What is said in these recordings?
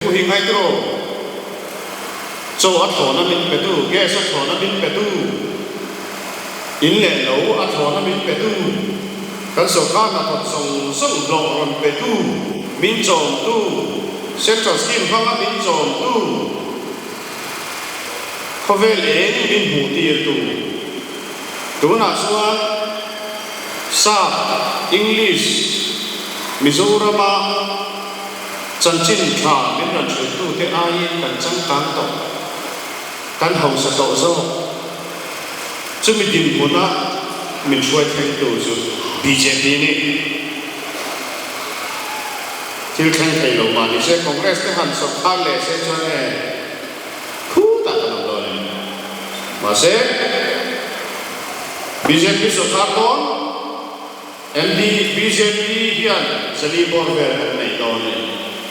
ku hi ngai tro cho a thona min pe tu ge sa thona min pe tu in le lo a thona min pe tu kan so kha na thot song lo ron pe tu min chom tu central scheme phanga min chom tu khovel min hu ti tu na suan sa English Mizorama chanchin tha min ran chui tu te ai kan chang tang to kan hau sa to zo chu mi din huna min chuai theng tu chu BJP ni til theng thei lo ma ni se congress te han sok thang le se chuan ne khu ta kan lo ni ma se BJP so thar ton MD BJP hian sali bor ver nei do ni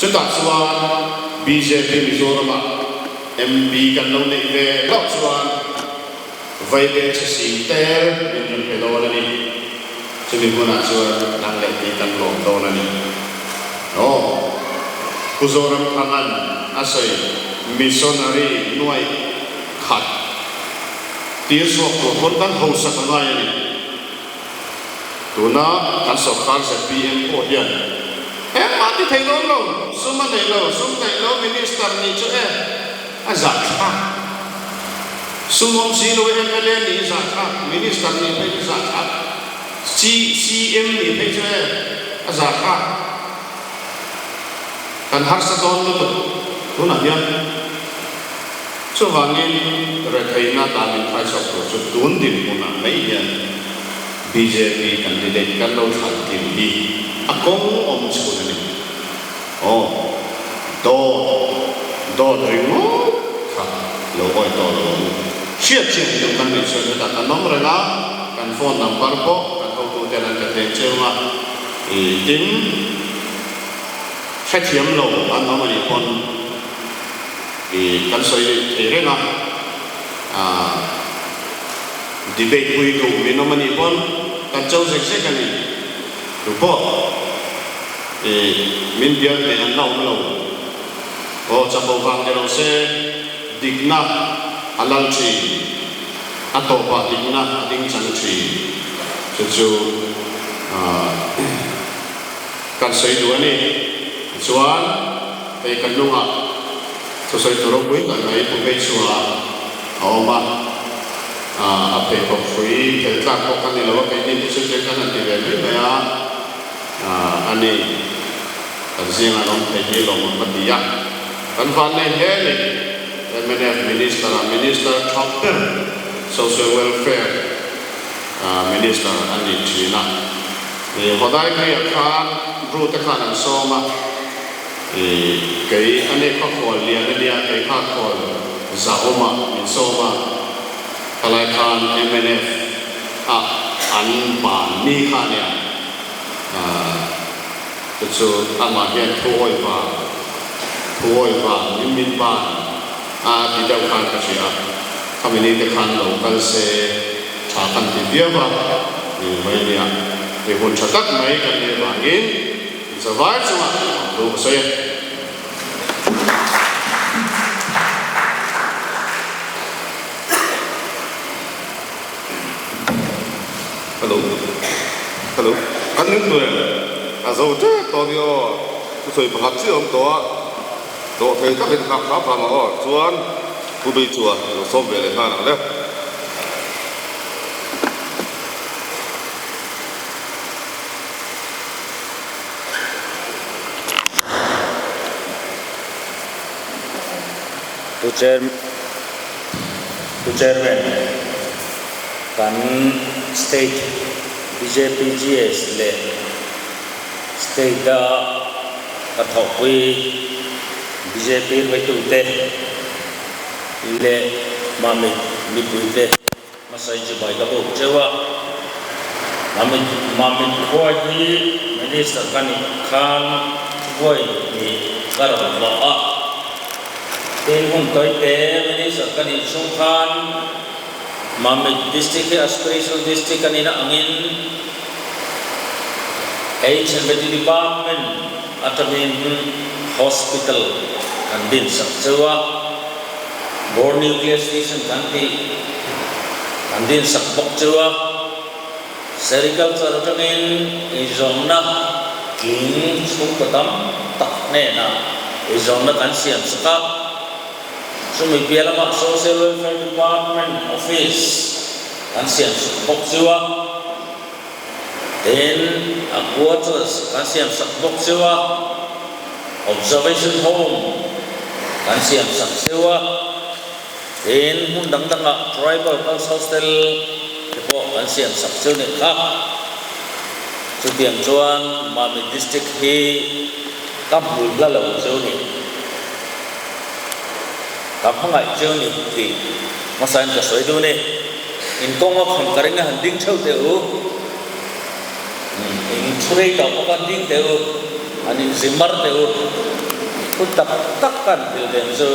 chu ta chuan BJP Mizoram MB kan lo nei ve lo chuan vai be chasi ter min pe do ni chu mi huna chuan nang le ti kan lo do ni no Mizoram thangan asai missionary nuai khat tir sok ko kon kan ho sa ngai ni tuna kan so khan sa PM ko hian mati thei lo suma nei lo minister ni chu a za kha sumom si lo MLA ni za kha minister ni phei za kha CM ni phei chu a za kha kan har sa don lo tuna hian chu wangin ra theina ta min phai sok ko chu tun din muna mai hian BJP candidate kan lo thal tin hi akong om chu ni do ringo kha lo oi do lo chia chen lo kan ni chu ta kan nom ra kan phone number po kan ho tu te lan ka te chewa tin khai thiam lo an nom ni pon kan soi te re na debate hui tu min nom ni pon kan chau se kan ni tu po min dia ne an lo o cha bo wang de lo se digna alal chi atopa digna ding chang chi chu kan sei du ani chuan pe kan lunga so sei tu ro pui kan ai pu pe chua ma a pe ko free pe tla ko kan ni lo pe ni chu che kan an ti ve ni ma ya ani kan zinga long pe ni lo ma ti ya kan van ne he ni minister chapter social welfare minister ani china ni hodai kai khan ru ta khan an so ma kai ane kha khol lia lia kai kha khol za oma min so ma kalai khan MNF an ban ni khan ya chu ama hian thoi va min ban ti dau khan ka sia khamini te khan local se tha kan ti bia ba ni mai nia te hon chatak mai kan ne bangin zawai chuma do so ye hello kan ning tu a zo te to ni o tu soi bhat chi om to do thei ka hin khap khap ma o chuan pu bi chua lo som ve le khan le to chairman kan state BJP GS le state da ka thopui BJP vai tu te le mami mi tu te masai ji bai ka bo chewa mami khoi hi minister kan khan khoi ni karam ba a ten hun toi te minister kan sung khan mami district aspirational district kan ina angin HMD department atamin hospital kan din sak sewa bor nuclear station kan din sak bok sewa sericulture tangin izomna king sung patam tak ne na izomna kan siam saka sumi bialama social welfare department office kan siam bok sewa then quarters kan siam sak bok sewa observation home kan siam sak sewa then mundang danga tribal culture hostel po kan siam sak sewa ni kap sutiang chuan mami district hi kam bul la lo sewa ni kam hangai sewa ni thì masain ka soi du ni in kong kham karinga handing chau te u in threi ka kan ding te u anin zimar te u utak takkan bilden so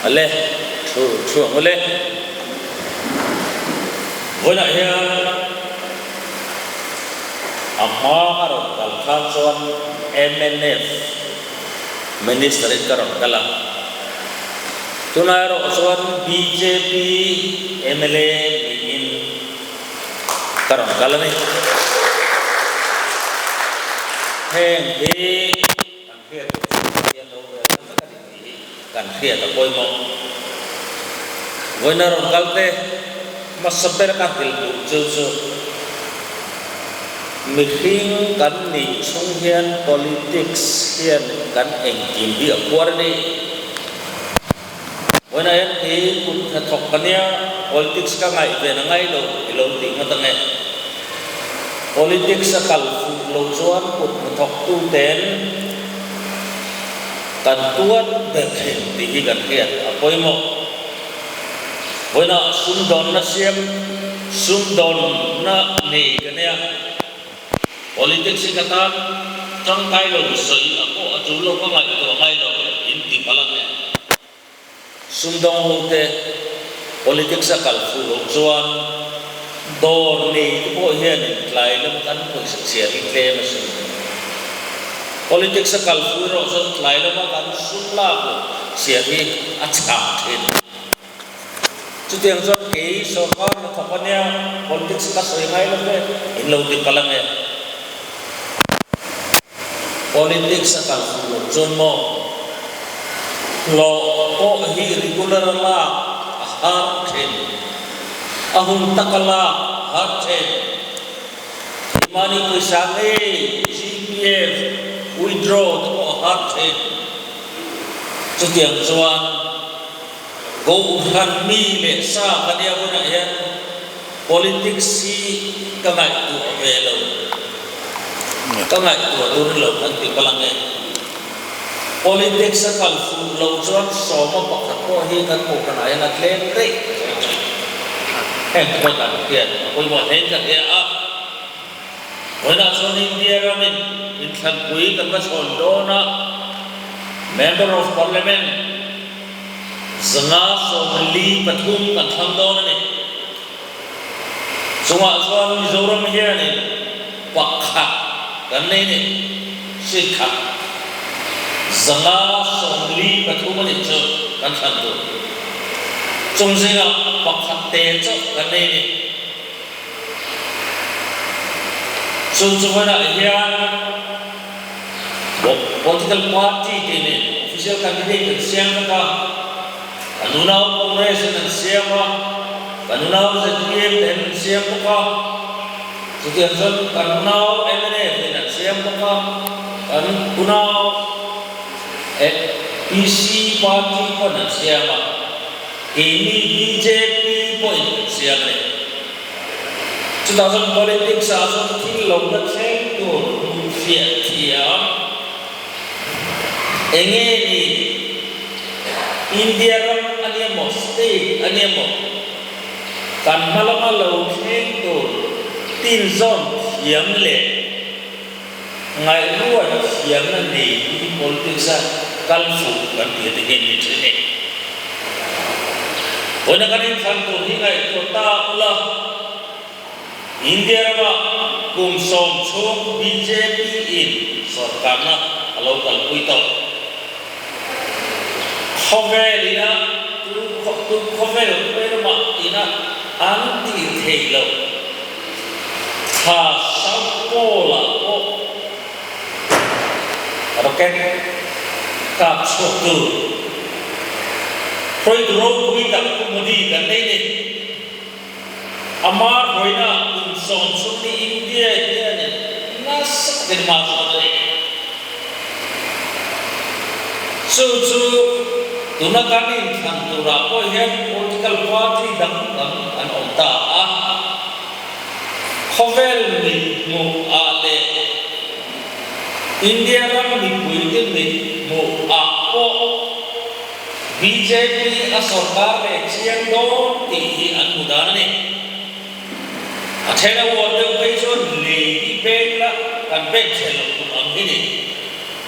ale chu ole bona ya amma karo kalkhan son MNF minister karon kala tunaro son BJP MLA in karon kala ni heng he kan khia ta koi mo voina ron kalte masaber ka til chu chu mihing kan ni sung hian politics hian kan eng kim bi akwar ni voina hian he kun tha thok kania politics ka ngai ve na ngai lo ti ma ta nge politics sa kal fu lo chuan kun thok tu ten kan tuan bekhen ti kan hian apoi mo voina sundon na siam sundon na ni kania politics kata trong kai lo soi ako atu lo ko ngai to ngai lo in ti palang ne sundong hote politics sa kal fu lo chuan dor ni ko hian klai lo kan ko sia ri tle ma su politics sa kal fu ro so klai lo kan sun la ko sia ri a cha thin chu tiang chon ke so ka na thapania politics ka soi ngai lo ne in lo ti palang ne politics sa kal fu lo chon mo lo ko hi regular la har thin ahun takala har thin imani ko sange GPF withdraw to har thin chu tiang chuan go han mi le sa kania bona hian politics si ka ngai tu ve lo ka ngai tu lo kan ti palang e politics sa kal fu lo chuan so ma pakhat ko hi kan ko kan ai na tlen re ko kan tian ko mo hen ka ya a wala so India ramen in than pui kan ma chon do na member of parliament zanga so li pathum kan thang do na ni sunga chuan Mizoram hian ni pakhat kan nei ni sikha zanga so li pathum ni chu kan thang do chung singa pakhat te chu kan nei ni so wala hian political party ni official candidate siang ka kanunau congress nan siama kanunau ZPM dan siam ka sutian kanunau MNF nan siam ka kanunau PC party pun nan siama ini BJP pun siam ni 2000 politics aso thi lo na theng tu fiat thia enge ni India ram aniamo state aniamo kan malama lo theng tu tin zon thiam le ngai ruwa thiam na ni politics a kal fu kan ti te gen ni thene ona kan san tu hi ngai to ta ula India ma kum som chom BJP in sarkar na local pui to khovelina tu khovel ma ina anti thelo ha sapola ko roket kap sotu khoi dro kui tak kumudi kan nei ni amar hoina son suni India ni nasak din ma ni su tunakan kan tura ko hem political party dang an onta a khovel ni mu ale India ram ni puitin ni mu a ko BJP a sarkar le chiang do ti an mudana ni achela worde pe chon le di pe la kan pe chelo tu ang ni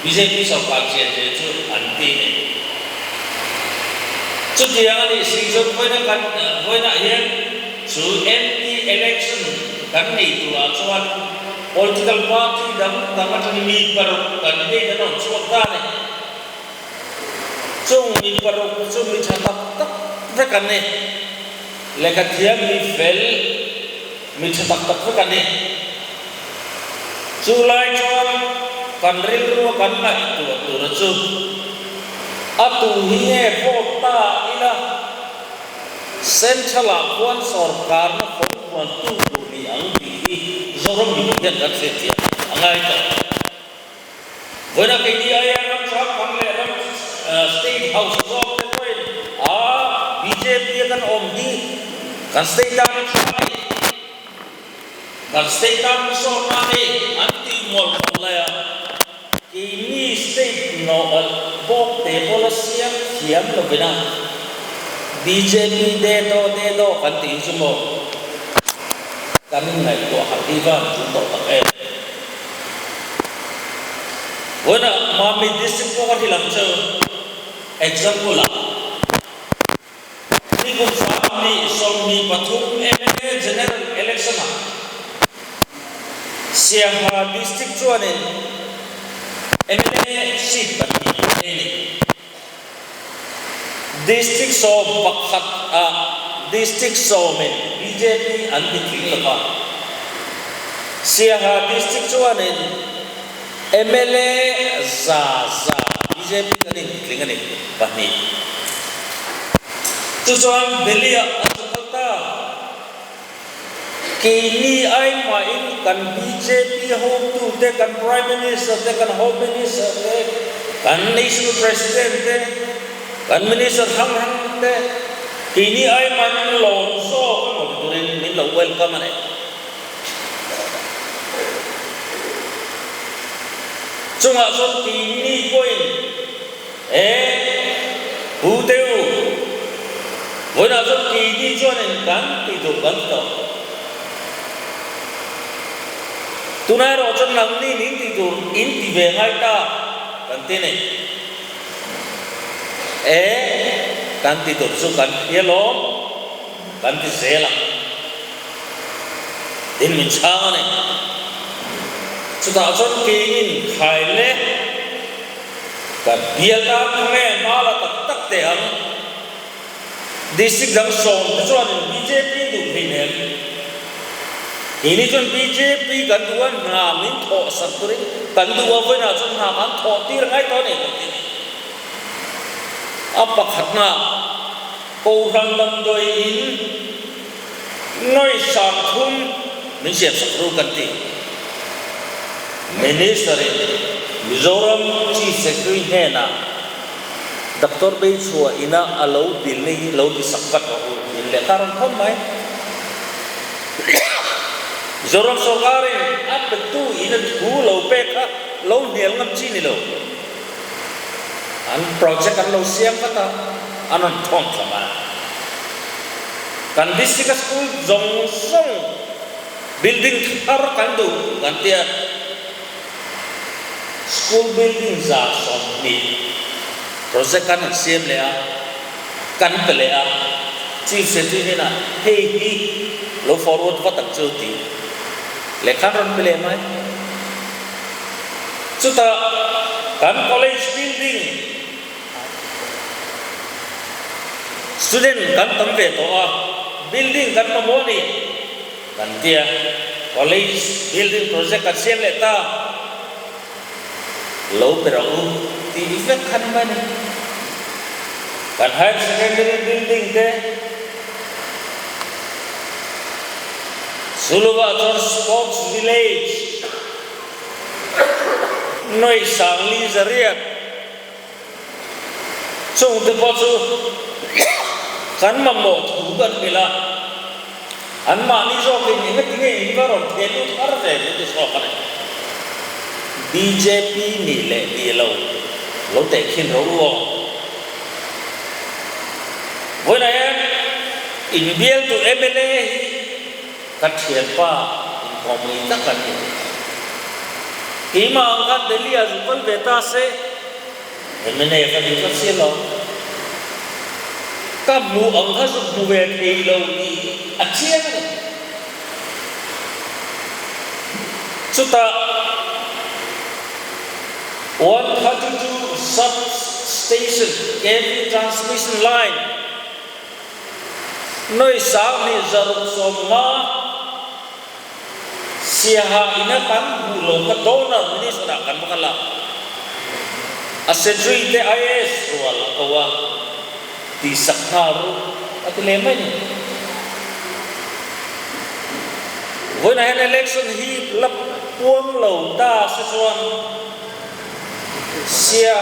BJP sarkar che chu an ti ni chút tiếng này sử dụng với nó hiện sự MP election kan ni tu acuan political party dam atani mi baru kan ni kan on suaka ni chung mi baru chung mi chata tak kan ni lekat dia mi fail mi chata tak kan ni sulai chuan kan rilu kan na itu tu racu atu hiye vota ila central akuan sarkar na phone tu ni ang bi zorom ni kan kan setia angai ta bona ke dia ya ram sab kan le ram state house of the point BJP kan om di kan state down kan state down so na ni anti mol la ya ini state no bok te policy kiam lo bina BJP de do kan ti sumo kan ngai to hativa chúng to tak em bona mami district ko kan hilang cho example la ni ko family somni pathum MLA general election Siaha district chuan MLA seat bani district so bakhat district so men BJP anti thingla Siaha district chuan MLA za BJP kani thingani bani tu chuan Delhi atalta kini ai ma in kan BJP home to te kan prime minister te kan home minister te kan national president te kan minister hang te kini ai ma in lo so ko turin min lo welcome ane chunga son kini point hu teu bona son kini chuan kan ti do kan to tunai ro chon nang ni ning ti tur in ti ve ngai ta kan te ne kan ti tur su kan yelo kan ti zela din min chang ne chu ta chon ke in khai le kan bia ta me mala tak te ang district dang som chuan BJP du phi ne ini chun BJP kan duan namin tho saturi kan duwa với na chun naman tho tir ngai to ne apa khatna ko rang lam doi in noi sang thum min siam sakru kan ti minister Mizoram chief secretary he na Dr. Bay chua ina alo dil ni lo di sakkat ho in le karan khom mai Zoram sokari at betu ina ku lo peka lo niel ngam chi ni lo an project an lo siam kata anon thong sama kan district school zong song building thar kan do kan tia school building za som ni project kan siam le a kan pele a chief secretary na hey lo forward va tak chu ti lekhan ron pele mai chuta kan college building student kan tam ve to a building kan ma mo ni kan tia college building project kan siam le ta lo pero ti effect kan ma ni kan higher secondary building te Suluwa Sports Village noi sang li zariat chung te po chu kan ma mo thu kan mila an ma ni zo ke ni nge nge ni varon te lu thar de ni so kan BJP ni le ni lo te khin ro wo voi na in biel to MLA kan thian pa in komi ta kan ni kima kan delia zu kon beta se MLA kan ni ka se lo ka mu ang ka zu mu ve thei lo ni a chia ni chuta 132 substation cable transmission line noi sang ni zaruk somma siha ina kan bulo ka donor ni sura kan makala a century te IS wala kawa di sakharu at lemay when an election hi lap puang lo ta sa suan siha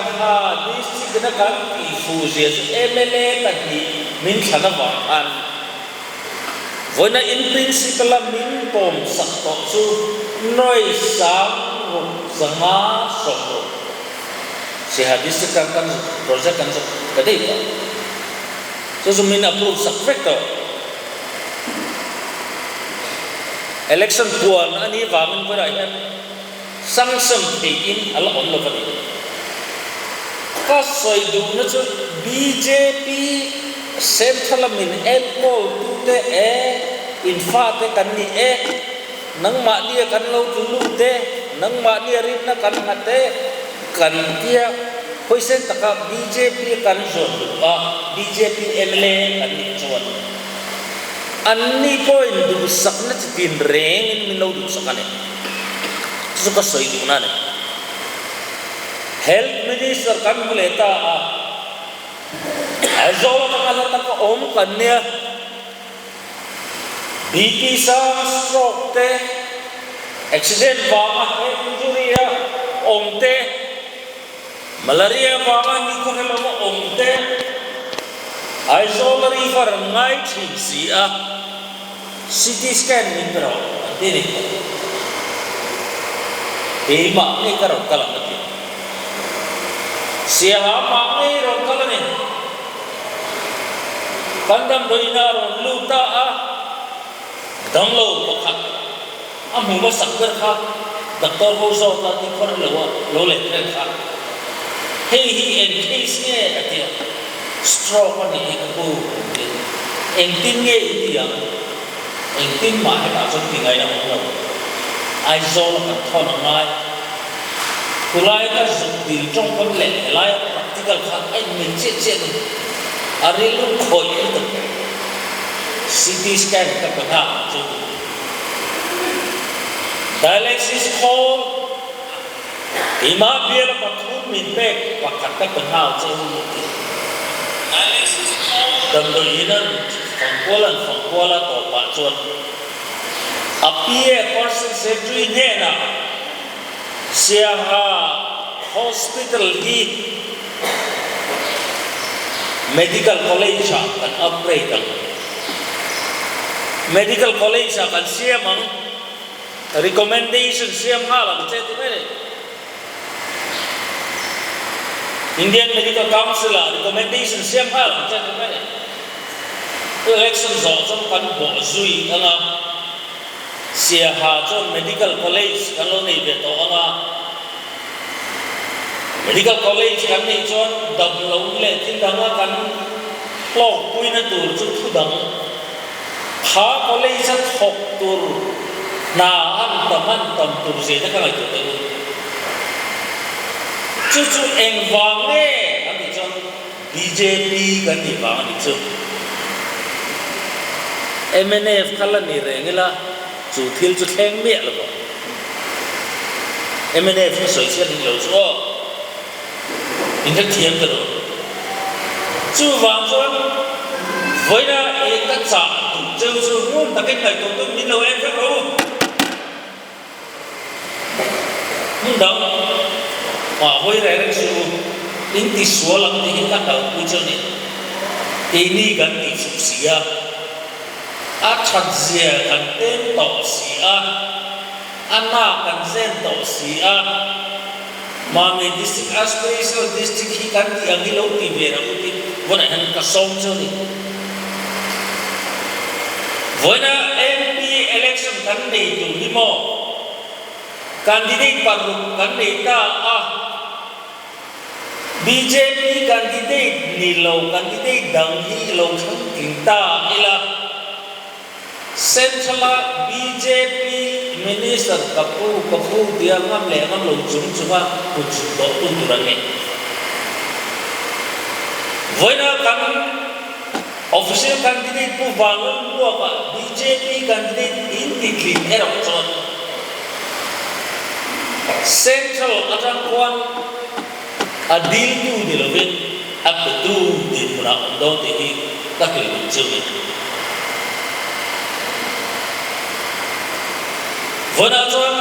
district na kan ifuzias MLA tadi min sana an Vona in principle la min pom sakto chu noi sang zanga sokro si hadis kan project kan kadai pa so min approve sakto election puan ani wamin berai sang sam in ala on lo kali ka soi du na chu BJP central min elpol tu te in fa te kan ni nang ma dia kan lo tu lu te nang ma dia rit na kan ngate kan dia hoisen taka BJP kan zo BJP MLA kan ni chuan anni point du sakna tin reng in min lo du sakane su ka soi du na ne health minister kan muleta azol ka kalata ka om kanya BP sa stroke te accident ba injury om te malaria ba ni ko hello om te azol river ngai thi si CT scan ni bro dini ma ni karo kala mati siya ma ni ro kala ni Pandam doina ron luta danglo pakhat amu ba sakber kha doctor ho so ta ti khor lo le kha hi en case ne atia stroke ni ko en tin nge itia en tin ma ha so ti ngai na mo ai zo ka thon ngai kulai ka zu dil trong kon le lai practical kha ai min che ni arilu khoi itu CT scan ka pernah tu dialysis call ima biar patut min pek pakat ka pernah tu dialysis call dan doinan fangkola to pa chuan apie person surgery ne na siha hospital hi medical college kan upgrade medical college kan siamang recommendation siam halang chetu mere Indian Medical Council recommendation siam halang chetu mere election zo kan bo zui anga sia ha chon medical college kan lo nei be to anga medical college kan ni chon dam lo le tin dang kan lo pui na tur chu thu dang kha college thok tur na an tam tur je ta ka tu chu eng wang e kan ni chon BJP kan ni wang ni chu MNF khala ni rengila chu thil chu thleng me lo MNF ni soi sia ni lo so in the thiam ka ro chu wang chuan voina e ka cha tu chu chu mun ta cái ngày tu min lo em ka ro mun dang wa voi ra ra chu in ti so lang ti ka ta ku chu ni ke ni gan ti su sia a chat zia kan ten to sia ana kan zen to sia Mami district aspirational district hi kan ti angilo ti vera uti wala han ka som chu ni wala MP election kan nei tu ni mo candidate paru kan nei ta BJP candidate ni lo candidate dang hi lo thang king ta ila central BJP Minister kapu dia ngam le ngam lo chung chunga ku chu do tu durang ni voina kan official candidate pu wangun lo ka BJP candidate in tikli era chon central atang kwan adil tu di lovin up tu di mula do ti hi takil chu ni vana chuan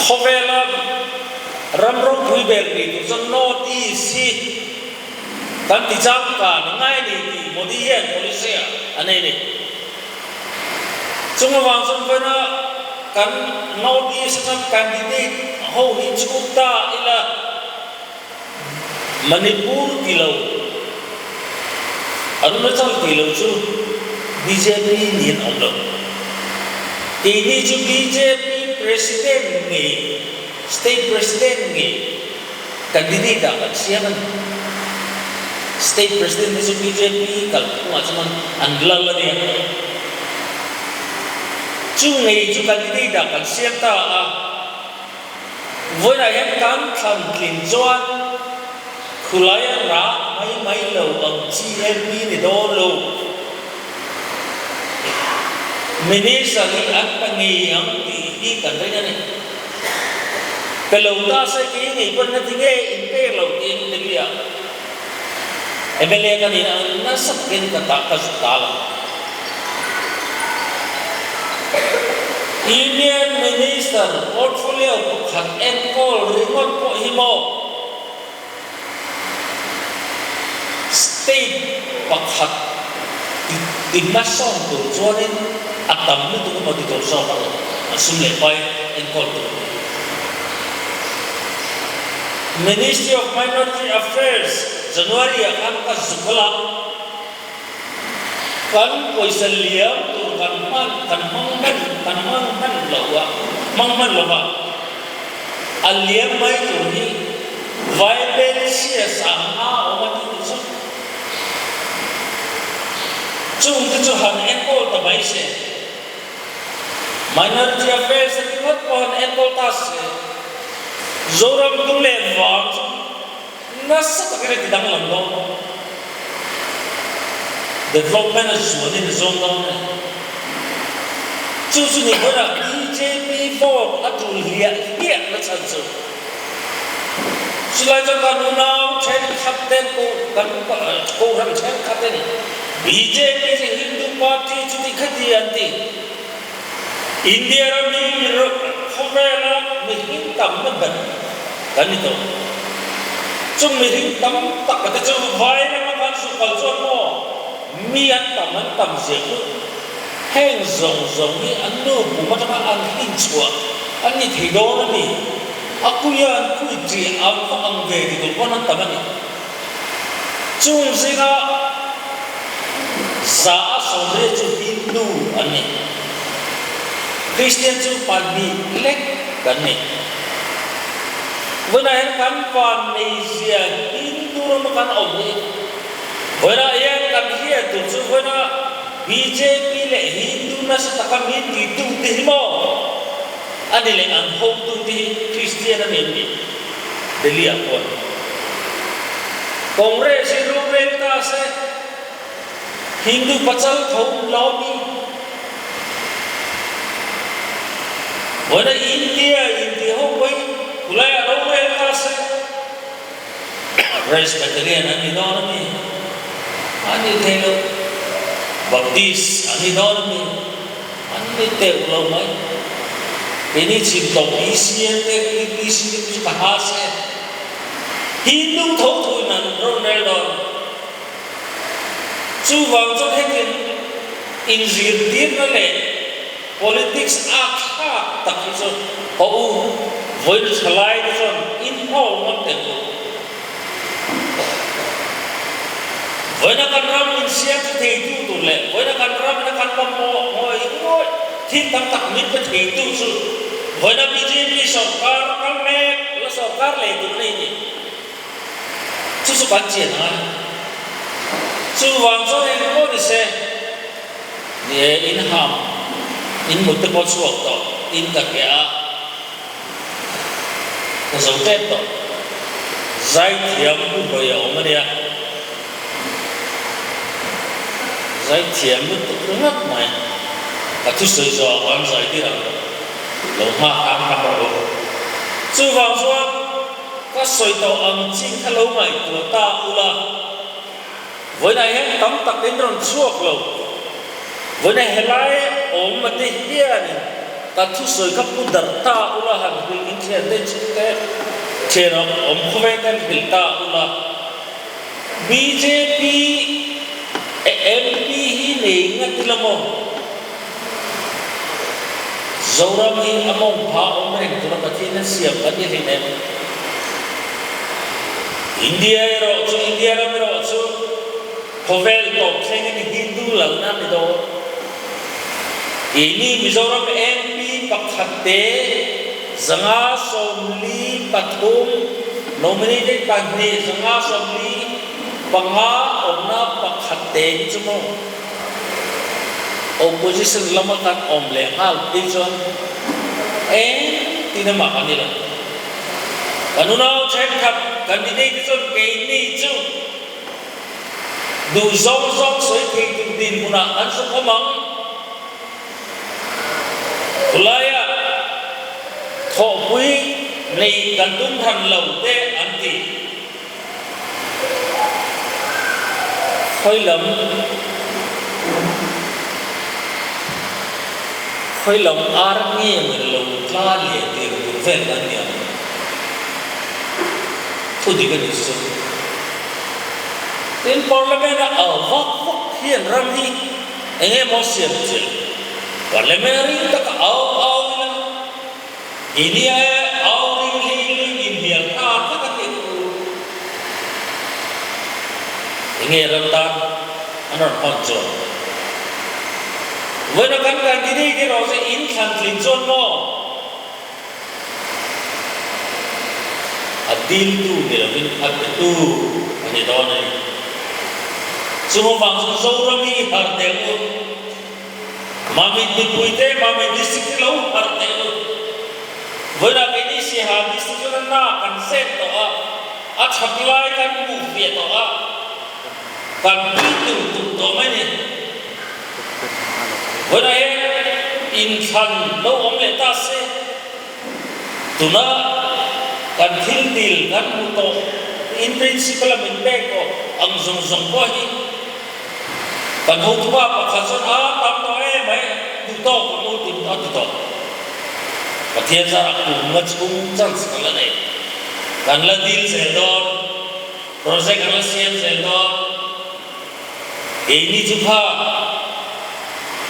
khovela ramrong phui bel ni tu chon north east hi kan ti chang ka ngai ni ti modi yen police anei ni chunga wang chon vana kan north east kan candidate ho hi chuta ila Manipur kilo Arunachal kilo chu BJP nin omlo ini chu BJP president ni state president ni candidate akan siapa state president ni chu BJP kalau macam anglala ni chu ngai chu candidate akan siapa với lại em cán thần kinh doanh kulaya ra mai lo ang GMP ni do lo Minister ni ang pangiyang ti kan rin ni kalau ta sa kini pun na tinge imper lo tin niya MLA kanina ang nasakin kata kasutala Indian Minister portfolio khat encall ringon po himo state pakhat di mason tu chuanin atam ni tu mo dito so pa asumle pai encall tu Ministry of Minority Affairs January akan ka sukala kan poisa liam tu kan man lawa mangman lawa aliam mai tu ni violence sama omati tu chung tu han encall ta mai se Minority Affairs ki wat pon encall ta se zoram tu le wang nas ta kare ti dang lam do development is within the zone down chu chu ni bora BJP for atul hiya na chan chu silai jang kan now chen khaten ko ram chen khaten BJP se Hindu party chu ti khati anti India ra mi ro khomela mi hin tam na ban kan ni to chung mi hin tam tak ka chu vai na kan su kal chu mo mi an tam se ku heng zong ni an no bu ma ta an hin chua an ni thei do na ni aku ya an ku ji am fa ang ve di ko na tam ni chung singa sa so re chu Hindu an ni Christian chu party lek kan ni Vana hen kan pan nei sia Hindu ro kan om ni Vana yan kan hiya tu chu vana BJP le Hindu na sa takamit di tu ti mo ani le ang home tu ti Christian na ni deli ako Congress ro ta se Hindu pachal thau lo ni với là India hôm ấy kulai ở đâu đây ta sẽ Presbyterian anh đi đó nó mi anh đi theo Baptist anh đi đó nó mi anh đi theo lâu mấy ini cinta isian dek isi itu bahasa Hindu tahu tu nan Ronaldo tu vang tu hekin inzir dia nale politics akha tak itu kau voice selai tu in all macam tu voice nak ram in siap tu tu le voice nak ram nak kan mo ikut kita tak mit tu tu voice nak BJP sokar kalme la sokar le tu ni tu sukan cina tu vang tu yang kau ni se dia in ham in mutu kau suak tu in tak ya kau tu zai tiam tu boleh orang dia zai tiam tu berat mai tu sesuatu orang zai dia老媽啱啱落，最放鬆，個隧道硬尖，個老米就打烏啦。為那些等特點樣錯路，為那些來我們的嘢呢，但出水個不得打烏啦，係會影響的這個，前頭我們後面跟會打烏啦。BJP MP 呢，應該點麼？Zoram ni among pa omreng tu nak katin siap katin ni nem. India ro tu Pavel to kengin Hindu lang na nito. Ini Mizoram MP pakhate zanga somli patum nominated pagni zanga somli panga omna pakhate cuma. Opposition lama kan omle hal izon tidak makan nila. Kanunau cek kap candidate izon kini itu du zong soi kini din muna anso komang kulaya thopui nei kantung han lau te anti khoi lam khoi lòng ar nghe mình lòng la lệ tiền của ven anh nhỉ thôi thì cái gì chứ đến parliament ở vóc hiền ram hi anh em mau xem chứ parliament ri ta au na ini au ri India ta cái gì anh em ram ta anh nói con chó với nó gắn gần đi cái đó sẽ in thành linh son nó adil tu dia bin tu ini đó này semua bangsa Zoram ini hartemu mami dipuite mami district lau hartemu với nó cái gì sih district nó na kan set to a chaklai kan mu việt to kan itu to mana với đây in thành lâu ông lệ ta sẽ tụi nó cần thiên điều cần một tổ in principle là mình bé có ông dùng qua đi cần hậu thu ba và khả sản tam đó em ấy đủ to của mô tìm đó đủ to và thiên gia cũng mất cũng chẳng sự là này cần là deal sẽ đó project cần là xem sẽ đó ini juga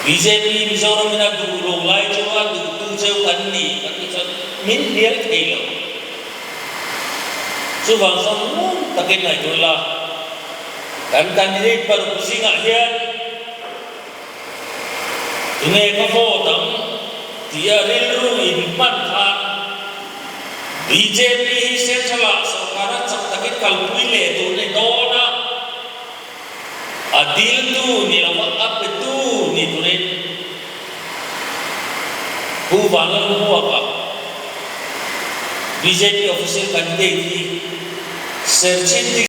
BJP Mizoram ina dulu lai coba tu jauh kan ni min dia kilo coba semua tak kena itu lah kan kandidat baru pusing akhir ini kau tam dia rilu impan kan BJP setelah sekarang tak kalkule tu ni dona adil tu ni lawak apa tu ni tulen bukan apa BJP official candidate searching